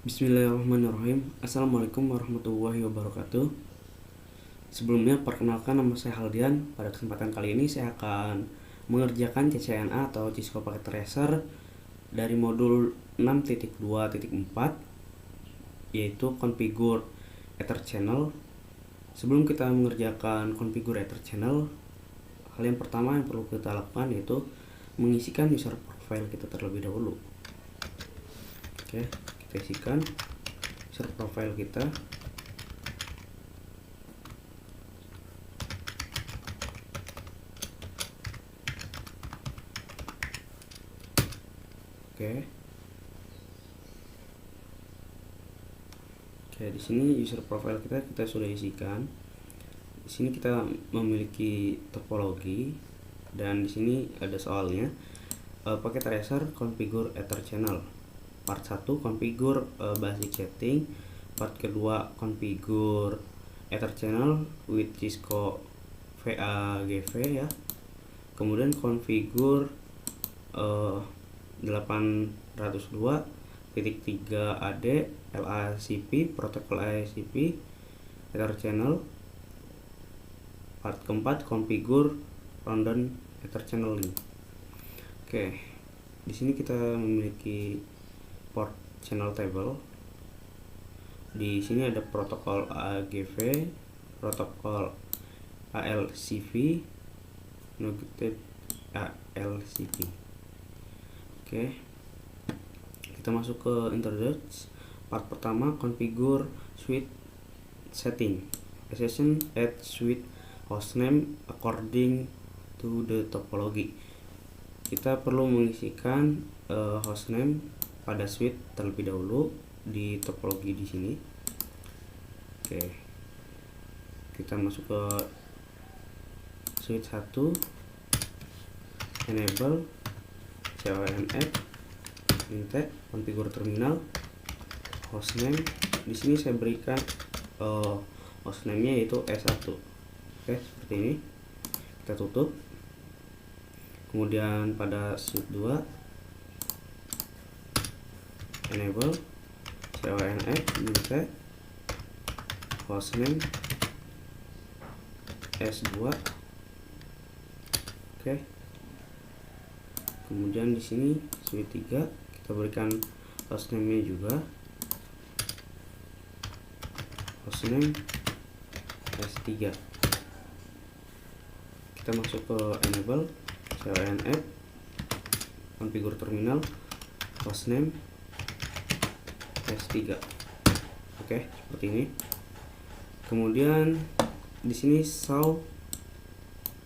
Bismillahirrahmanirrahim. Assalamualaikum warahmatullahi wabarakatuh. Sebelumnya perkenalkan, nama saya Haldian. Pada kesempatan kali ini saya akan mengerjakan CCNA atau Cisco Packet Tracer dari modul 6.2.4, yaitu configure Ether channel. Sebelum kita mengerjakan configure Ether channel, hal yang pertama yang perlu kita lakukan yaitu mengisikan user profile kita terlebih dahulu. Oke, kita isikan user profile kita. Oke, di sini user profile kita sudah isikan. Di sini kita memiliki topologi dan di sini ada soalnya. Packet Tracer configure Ether channel. Part 1 configure basic setting, part kedua configure Ether channel with Cisco VAGV ya. Kemudian configure 802.3 AD LACP protokol LACP Ether channel. Part keempat configure London Ether channeling. Oke, di sini kita memiliki port channel table. Di sini ada protokol AGV, protokol ALCV, negative ALCP. Oke, kita masuk ke introduce. Part pertama configure switch setting. Session add switch hostname according to the topology. Kita perlu mengisikan hostname pada switch terlebih dahulu di topologi di sini. Oke, kita masuk ke switch 1, enable CONF, minta configure terminal, hostname. Di sini saya berikan hostname-nya yaitu S1. Oke, seperti ini. Kita tutup. Kemudian pada switch 2, enable CONF, minta hostname S2. Oke. Kemudian di sini switch 3 kita berikan hostname-nya juga, hostname S3. Kita masuk ke enable CONF, configure terminal, hostname S3. Oke, seperti ini. Kemudian di sini show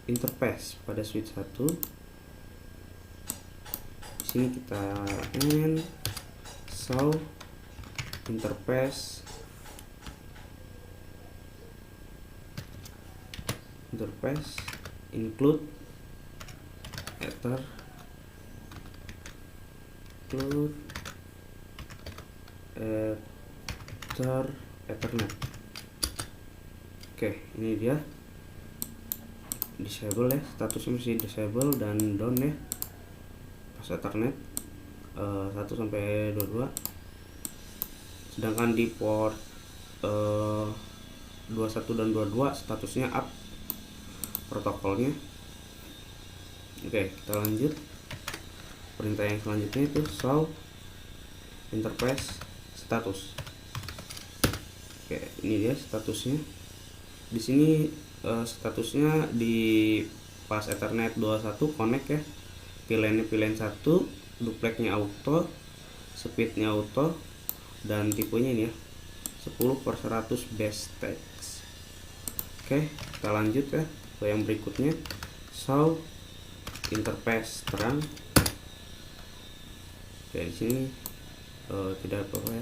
interface pada switch 1. Di sini kita show interface include Ether Ethernet. Oke, ini dia disable ya, statusnya masih disable dan down ya pas Ethernet 1 sampai 22. Sedangkan di port 21 dan 22 statusnya up protokolnya. Oke, kita lanjut. Perintah yang selanjutnya itu show interface status. Oke, ini dia statusnya. Di sini statusnya di pas Ethernet 21 connect ya. Pilihannya pilihan 1, duplexnya auto, speednya auto, dan tipenya ini ya 10/100 base text. Oke, kita lanjut ya ke yang berikutnya, show interface terang. Oke, di sini tidak apa-apa ya.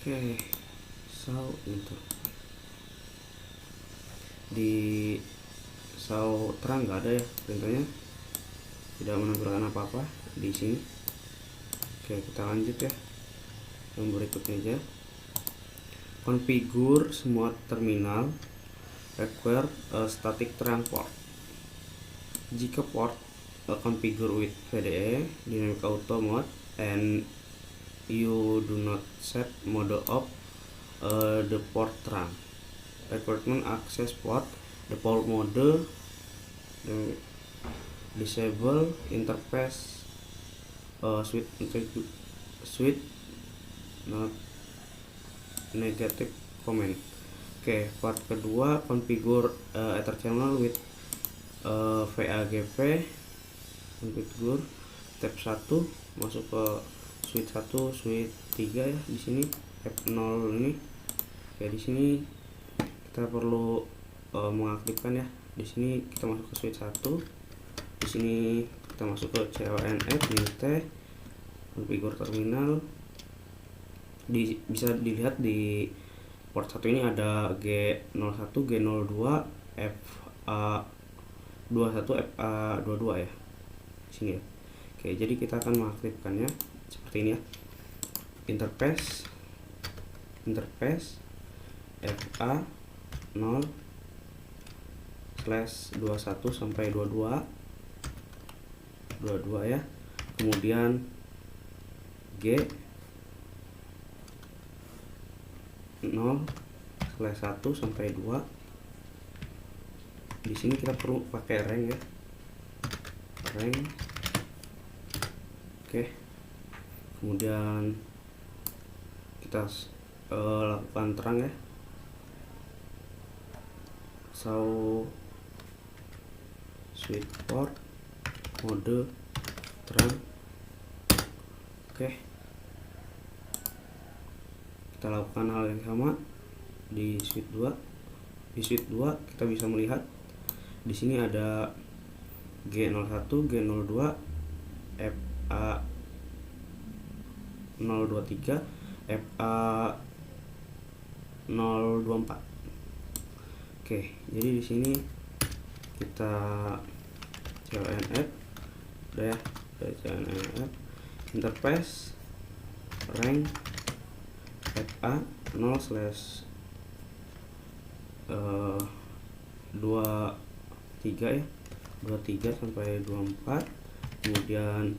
Oke, show interface. Di show terang nggak ada ya perintahnya, tidak menampilkan apa-apa di sini. Oke, kita lanjut ya yang berikutnya aja. Configure semua terminal require a static trunk port. Jika port configure with VDE dynamic auto mode and you do not set mode of the port trunk requirement access port default mode disable interface switch not negative comment. Oke, part kedua configure ether channel with VAGP. Configure step 1 masuk ke switch 1 switch 3 ya, di sini F0 ini. Oke, di sini kita perlu mengaktifkan ya. Di sini kita masuk ke switch 1. Di sini kita masuk ke CONF T configure terminal. Bisa dilihat di port 1 ini ada G01, G02, FA21, FA22 ya. Di sini ya. Oke, jadi kita akan mengaktifkannya seperti ini ya. Interface FA0/21 sampai 22 ya. Kemudian G 0/1 sampai 2. Di sini kita perlu pakai rank ya. Rank. Oke. Kemudian kita lakukan terang ya. Switch port mode terang. Oke. Kita lakukan hal yang sama di switch 2. Di switch 2 kita bisa melihat di sini ada G01, G02, FA023, FA024. Oke, jadi di sini kita CONF udah ya, CONF interface rank FA0/23 ya, 23 sampai 24. Kemudian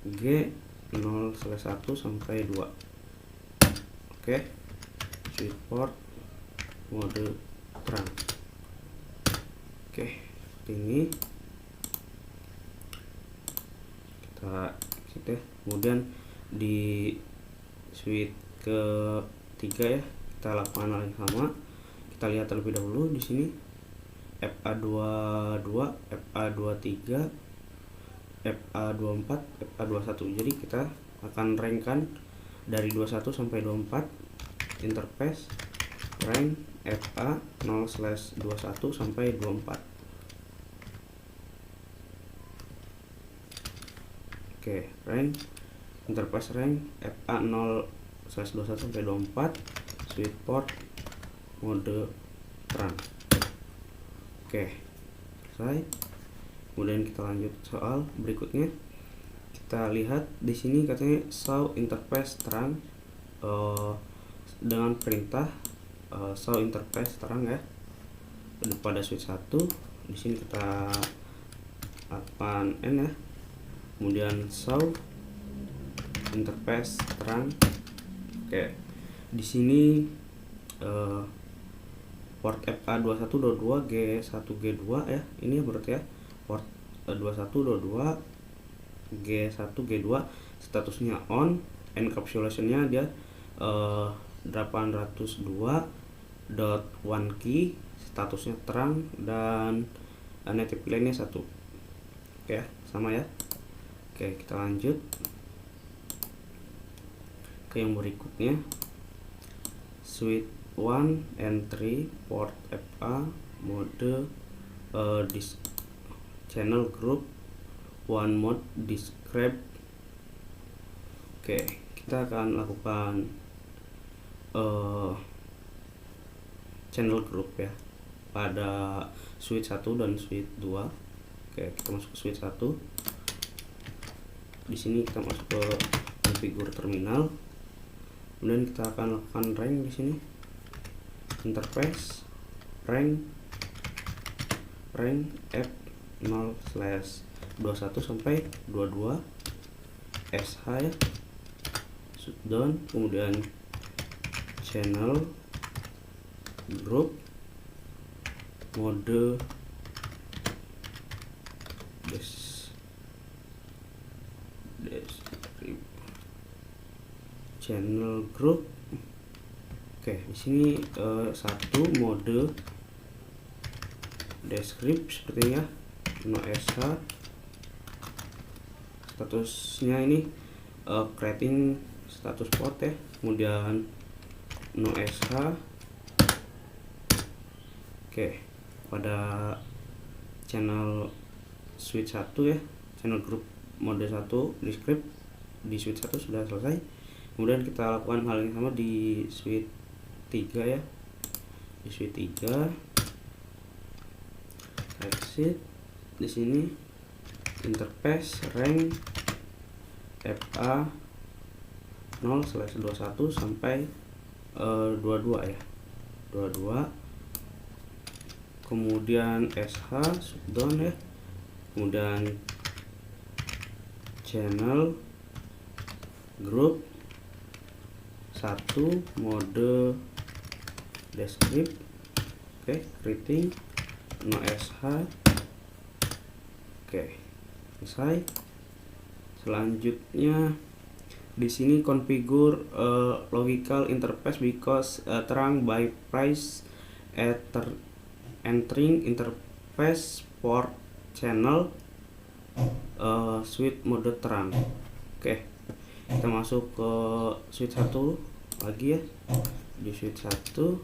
G 0/1 sampai 2. Oke, switch port mode terang. Oke, seperti ini kita kemudian di switch ke-3 ya, kita lakukan hal yang sama. Kita lihat terlebih dahulu di sini FA22, FA23, FA24, FA21. Jadi kita akan rankkan dari 21 sampai 24. Interface rank FA0/21 sampai 24. Oke, rank interface rank FA0/21 sampai 24. Switch port mode terang. Oke, selesai. Kemudian kita lanjut soal berikutnya. Kita lihat di sini katanya show interface terang dengan perintah show interface terang ya pada switch 1. Di sini kita lakukan N ya. Kemudian show interface terang. Oke, di sini port FA21, 22, G1, G2 ya. Ini berarti ya port 21, 22, G1, G2 statusnya on, encapsulationnya dia 802.1 key, statusnya terang, dan native line nya 1. Oke, sama ya. Oke, kita lanjut ke yang berikutnya. Switch 1 and 3 port FA mode channel group one mode describe. Oke, kita akan lakukan channel group ya pada switch 1 dan switch 2. Oke, kita masuk ke switch 1. Di sini kita masuk ke configure terminal. Kemudian kita akan lakukan rank di sini. Interface rank rank F0/21 sampai 22 SH ya, shutdown, kemudian channel group mode channel group. Oke, di sini satu mode descript sepertinya, no SH, statusnya ini creating status port ya, kemudian no SH. Oke, pada channel switch 1 ya, channel group mode 1 descript di switch 1 sudah selesai. Kemudian kita lakukan hal yang sama di switch 3 ya. Di switch 3 exit, di sini interface rank FA 0/21 sampai 22 ya, 22, kemudian SH shutdown ya, kemudian channel group 1 mode descript. Oke, creating no SH. Oke, selesai. Selanjutnya di sini configure logical interface because terang by price entering interface port channel switch mode terang. Oke, kita masuk ke switch 1 lagi ya. Di switch 1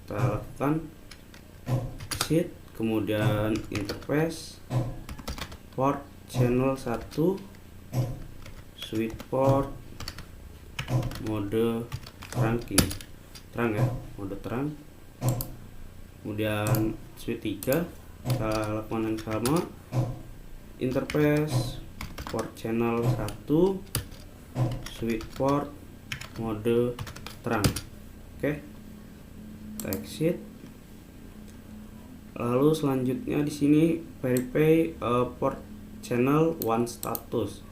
kita lakukan exit, kemudian interface port channel 1 switch port mode terang ya, mode terang. Kemudian switch 3 kita lakukan yang sama, interface port channel 1 switch port mode terang. Oke, kita exit. Lalu selanjutnya di sini verify port channel 1 status,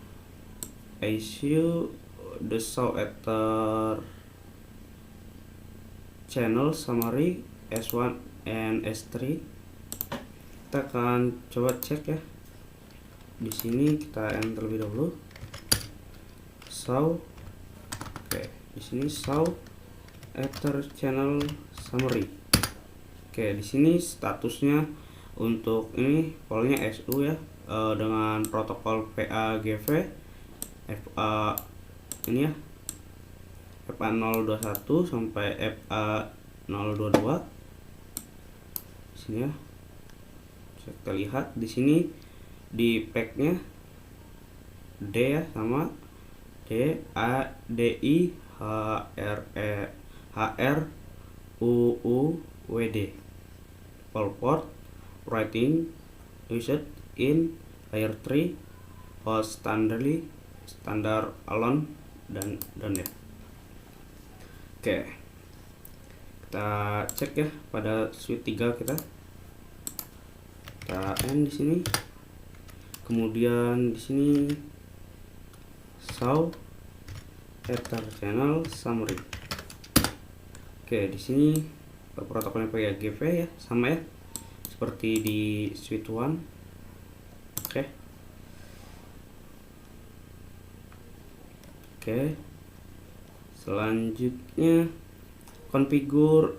issue the show ether channel summary S1 and S3. Kita akan coba cek ya. Di sini kita enter terlebih dahulu. Show. Oke, di sini show ether channel summary. Oke, di sini statusnya untuk ini polnya SU ya, dengan protokol PAGV FA ini ya, FA 021 sampai FA 022. Di sini ya. Kita lihat di sini di packnya D ya, sama D A D I H R U U W D. Port writing used in layer 3 host standard alone dan ya. Oke, kita cek ya pada switch 3 kita N di sini, kemudian di sini show ether channel summary. Oke, di sini protokolnya PAGV ya, sama ya seperti di switch 1. Oke, selanjutnya configure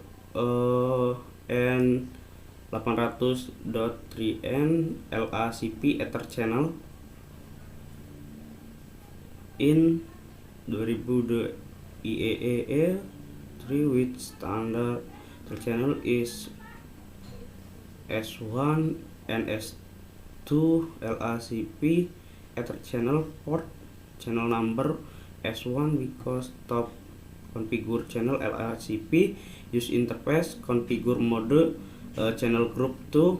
N800.3n LACP ether channel in 2002 IEEE 3 with standard ether channel is S1 and S2 LACP ether channel port channel number S1 because top configure channel LACP use interface configure mode channel group to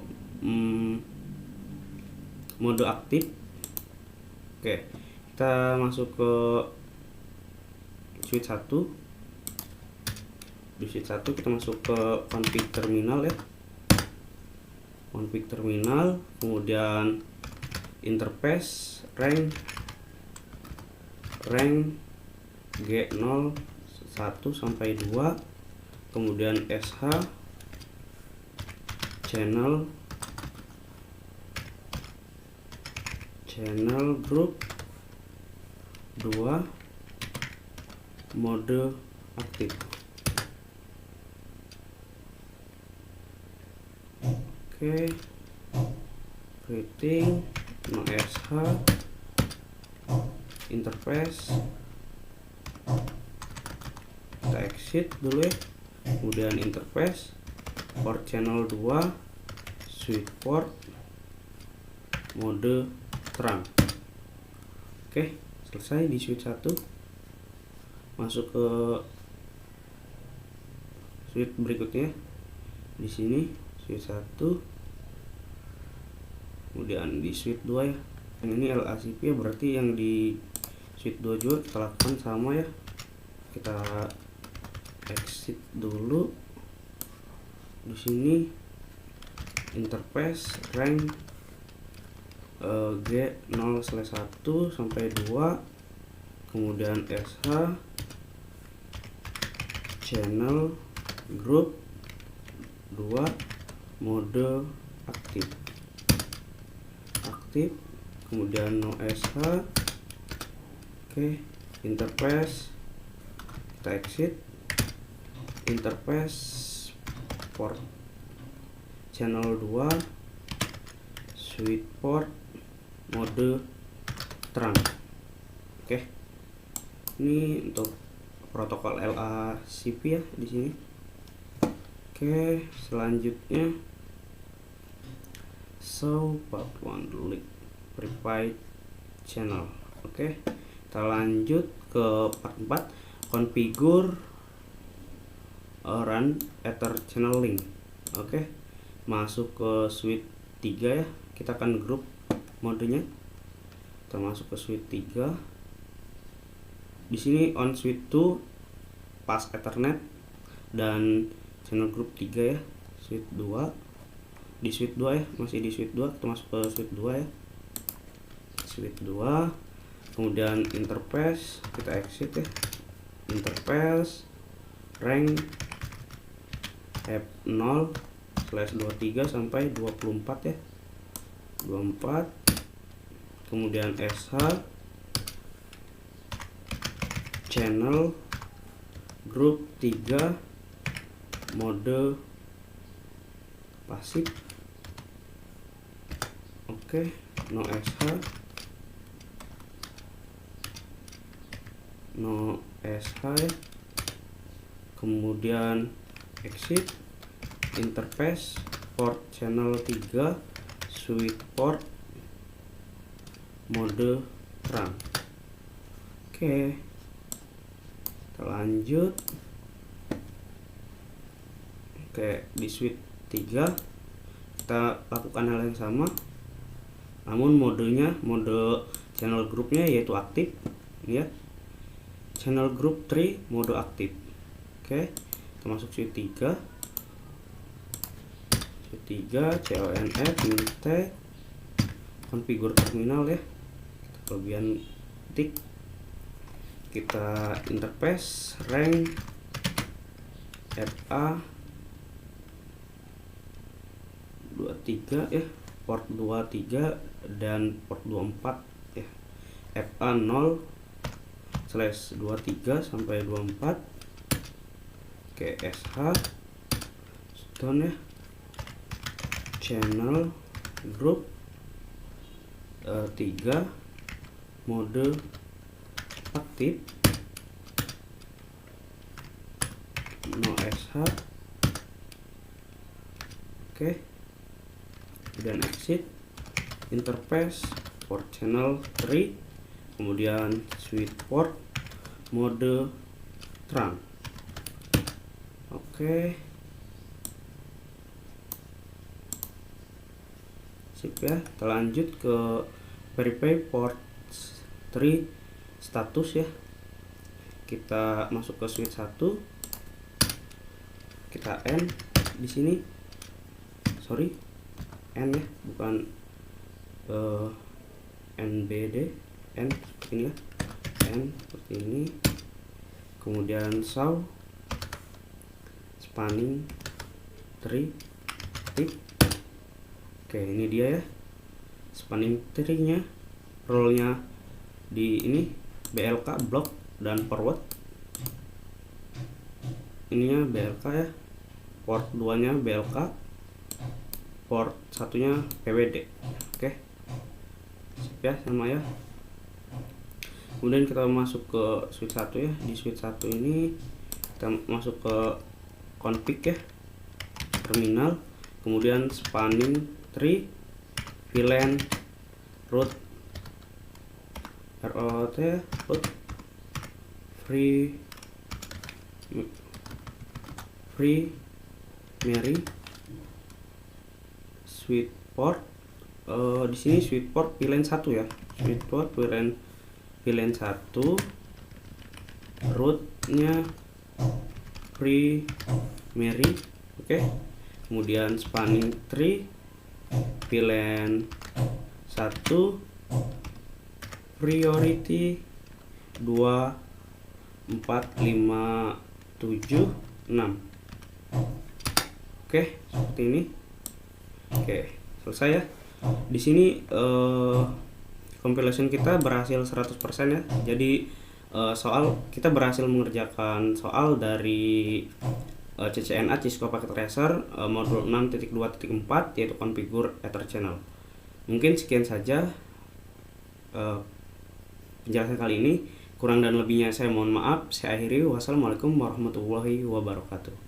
mode aktif. Oke, kita masuk ke switch 1. Di switch 1 kita masuk ke config terminal ya, config terminal, kemudian interface rank G01 sampai 2, kemudian SH channel group 2 mode aktif. Oke, rating no SH interface, kita exit dulu ya, kemudian interface port channel 2 switch port mode terang. Oke, selesai di switch 1. Masuk ke switch berikutnya. Di sini switch 1, kemudian di switch 2 ya. Yang ini LACP ya, berarti yang di switch 2 juga kita lakukan sama ya. Kita exit dulu. Di sini interface rank G0/1 sampai 2, kemudian SH channel group 2 mode aktif, kemudian no SH. Oke, interface kita exit, interface port channel 2 switch port mode terang. Oke, ini untuk protokol LACP ya di sini. Oke, selanjutnya show part 1 delete prepaid channel. Oke, kita lanjut ke part 4, configure run ether channel link. Oke, masuk ke switch 3 ya, kita akan grup modenya. Kita masuk ke switch 3. Di sini on switch 2 pas Ethernet dan channel group 3 ya, switch 2. Di switch 2 ya, masih di switch 2, kita masuk ke switch 2 ya. Switch 2. Kemudian interface kita exit ya. Interface rank F0/23 sampai 24 ya. 24. Kemudian SH channel group 3 mode pasif. Oke, no SH ya. Kemudian exit, interface port channel 3 switch port mode terang. Oke, kita lanjut. Oke, di switch 3 kita lakukan hal yang sama, namun modenya, mode channel groupnya yaitu aktif ya. Channel group 3 mode aktif. Oke, kita masuk switch 3. Switch 3 CONF minta configure terminal ya. Kita bagian tik, kita interface rank FA 23 ya, port 23 dan port 24 ya. FA 0/23 sampai 24. Oke, SH stone ya, channel group 3 mode aktif, no SH. Oke, kemudian exit, interface port channel 3, kemudian switch port mode terang. Oke, sip ya. Kita lanjut ke verify port 3 status ya. Kita masuk ke switch 1, kita N di sini, sorry N ya, bukan NBD, N seperti ini ya, N seperti ini. Kemudian saw spanning tree tip. Oke, ini dia ya spanning tree-nya, role-nya di ini BLK block dan forward. Ininya BLK ya, port 2 nya BLK, port 1 nya PWD. Oke, sip ya, sama ya. Kemudian kita masuk ke switch 1 ya. Di switch 1 ini kita masuk ke config ya, terminal, kemudian spanning tree, VLAN, root, ROT, root, free Mary, switch port. Di sini switch port VLAN 1 ya, switch port VLAN 1, rootnya free Mary. Oke, kemudian spanning tree VLAN 1, priority 2, 4, 5, 7, 6. Oke, seperti ini. Oke, selesai ya. Di sini compilation kita berhasil 100% ya. Jadi soal kita berhasil mengerjakan soal dari CCNA Cisco Packet Tracer modul 6.2.4 yaitu configure Ether channel. Mungkin sekian saja penjelasan kali ini. Kurang dan lebihnya saya mohon maaf. Saya akhiri. Wassalamualaikum warahmatullahi wabarakatuh.